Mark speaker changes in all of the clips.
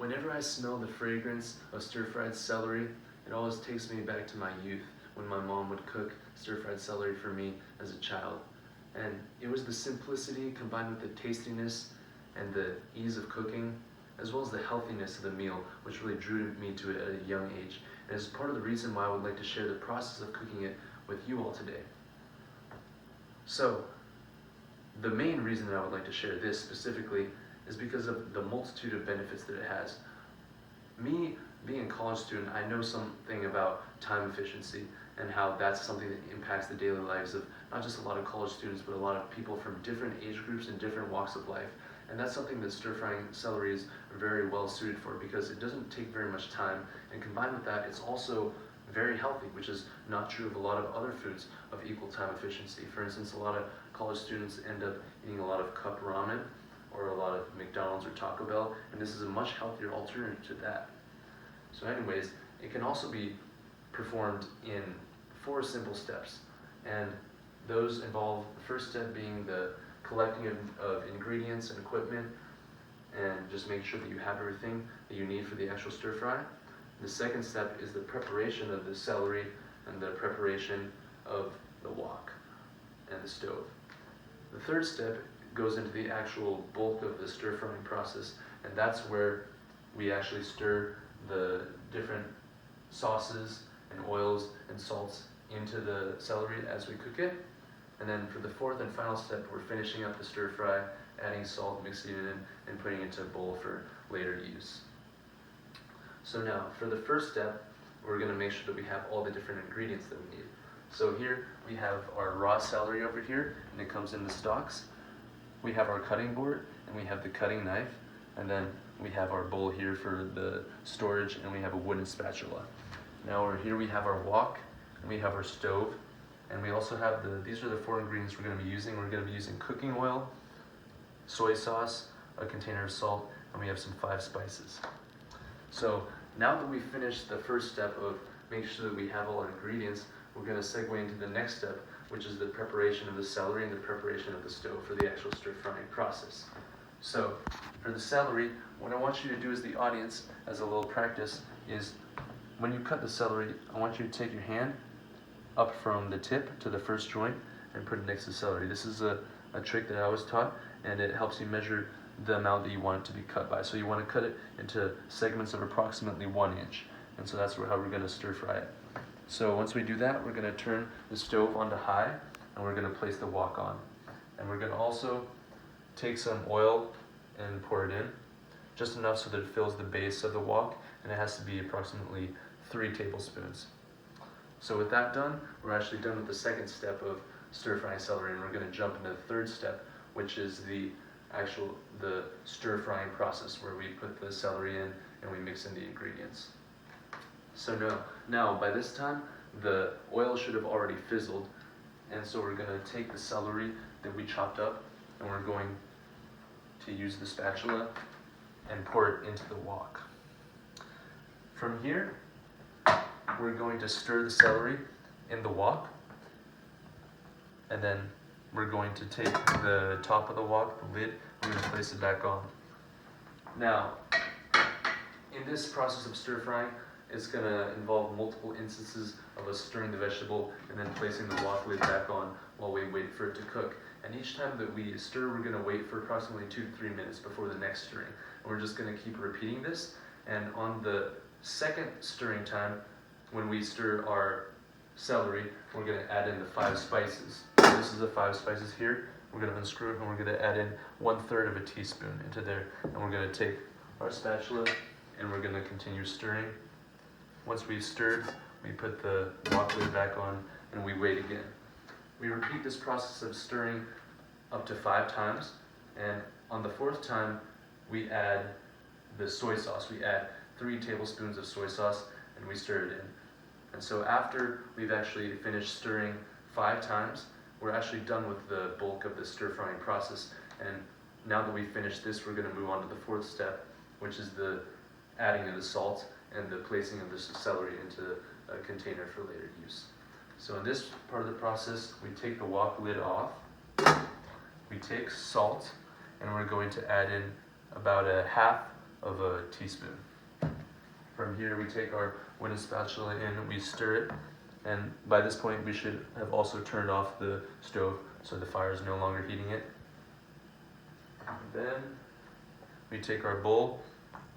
Speaker 1: Whenever I smell the fragrance of stir-fried celery, it always takes me back to my youth when my mom would cook stir-fried celery for me as a child. And it was the simplicity combined with the tastiness and the ease of cooking, as well as the healthiness of the meal, which really drew me to it at a young age. And is part of the reason why I would like to share the process of cooking it with you all today. So, the main reason that I would like to share this specifically is because of the multitude of benefits that it has. Me, being a college student, I know something about time efficiency and how that's something that impacts the daily lives of not just a lot of college students, but a lot of people from different age groups and different walks of life. And that's something that stir-frying celery is very well suited for because it doesn't take very much time, and combined with that, it's also very healthy, which is not true of a lot of other foods of equal time efficiency. For instance, a lot of college students end up eating a lot of cup ramen or a lot of McDonald's or Taco Bell, and this is a much healthier alternative to that. So anyways, it can also be performed in 4 simple steps, and those involve the first step being the collecting of ingredients and equipment, and just make sure that you have everything that you need for the actual stir fry. The second step is the preparation of the celery and the preparation of the wok and the stove. The third step goes into the actual bulk of the stir frying process, and that's where we actually stir the different sauces and oils and salts into the celery as we cook it. And then for the fourth and final step, we're finishing up the stir fry, adding salt, mixing it in, and putting it into a bowl for later use. So now, for the first step, we're going to make sure that we have all the different ingredients that we need. So here we have our raw celery over here, and it comes in the stalks. We have our cutting board, and we have the cutting knife, and then we have our bowl here for the storage, and we have a wooden spatula. Now over here we have our wok, and we have our stove, and we also have these are the 4 ingredients we're going to be using. We're going to be using cooking oil, soy sauce, a container of salt, and we have some 5 spices. So now that we've finished the first step of making sure that we have all our ingredients, we're going to segue into the next step, which is the preparation of the celery and the preparation of the stove for the actual stir frying process. So for the celery, what I want you to do as the audience, as a little practice, is when you cut the celery, I want you to take your hand up from the tip to the first joint and put it next to the celery. This is a trick that I was taught, and it helps you measure the amount that you want it to be cut by. So you want to cut it into segments of approximately 1 inch, and so that's how we're going to stir fry it. So once we do that, we're going to turn the stove onto high, and we're going to place the wok on. And we're going to also take some oil and pour it in, just enough so that it fills the base of the wok, and it has to be approximately 3 tablespoons. So with that done, we're actually done with the second step of stir frying celery, and we're going to jump into the third step, which is the stir frying process, where we put the celery in and we mix in the ingredients. So now by this time the oil should have already fizzled, and so we're going to take the celery that we chopped up, and we're going to use the spatula and pour it into the wok. From here, we're going to stir the celery in the wok, and then we're going to take the top of the wok, the lid, we're going to place it back on. Now, in this process of stir frying, it's going to involve multiple instances of us stirring the vegetable and then placing the wok lid back on while we wait for it to cook. And each time that we stir, we're going to wait for approximately 2 to 3 minutes before the next stirring. And we're just going to keep repeating this. And on the second stirring time, when we stir our celery, we're going to add in the 5 spices. So this is the 5 spices here. We're going to unscrew it, and we're going to add in 1/3 of a teaspoon into there. And we're going to take our spatula, and we're going to continue stirring. Once we've stirred, we put the wok lid back on, and we wait again. We repeat this process of stirring up to 5 times, and on the 4th time, we add the soy sauce. We add 3 tablespoons of soy sauce, and we stir it in. And so after we've actually finished stirring 5 times, we're actually done with the bulk of the stir frying process. And now that we've finished this, we're going to move on to the 4th step, which is the adding of the salt and the placing of the celery into a container for later use. So in this part of the process, we take the wok lid off, we take salt, and we're going to add in about a half of a teaspoon. From here we take our wooden spatula in, we stir it, and by this point we should have also turned off the stove so the fire is no longer heating it. And then we take our bowl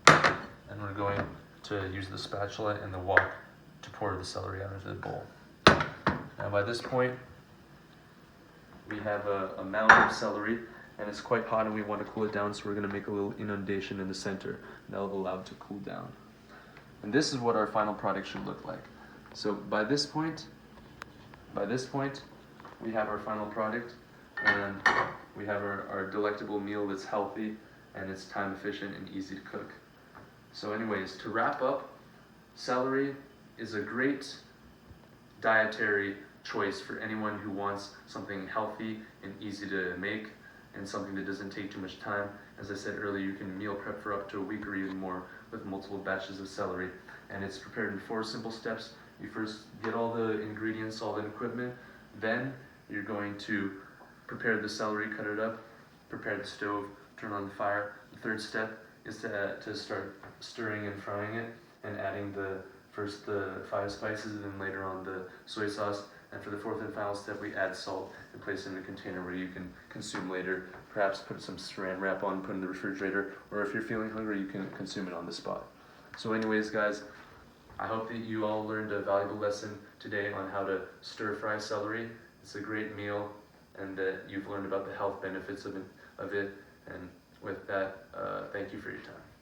Speaker 1: and we're going to use the spatula and the wok to pour the celery out into the bowl. Now by this point we have a mound of celery, and it's quite hot and we want to cool it down, so we're going to make a little inundation in the center that will allow it to cool down. And this is what our final product should look like. So by this point, we have our final product, and we have our delectable meal that's healthy and it's time efficient and easy to cook. So anyways, to wrap up, celery is a great dietary choice for anyone who wants something healthy and easy to make and something that doesn't take too much time. As I said earlier, you can meal prep for up to a week or even more with multiple batches of celery. And it's prepared in 4 simple steps. You first get all the ingredients, all the equipment, then you're going to prepare the celery, cut it up, prepare the stove, turn on the fire. The third step is to start stirring and frying it and adding first the 5 spices and then later on the soy sauce. And for the fourth and final step, we add salt and place it in a container where you can consume later. Perhaps put some saran wrap on, put it in the refrigerator, or if you're feeling hungry, you can consume it on the spot. So anyways, guys, I hope that you all learned a valuable lesson today on how to stir fry celery. It's a great meal, and that you've learned about the health benefits of it. And with that, thank you for your time.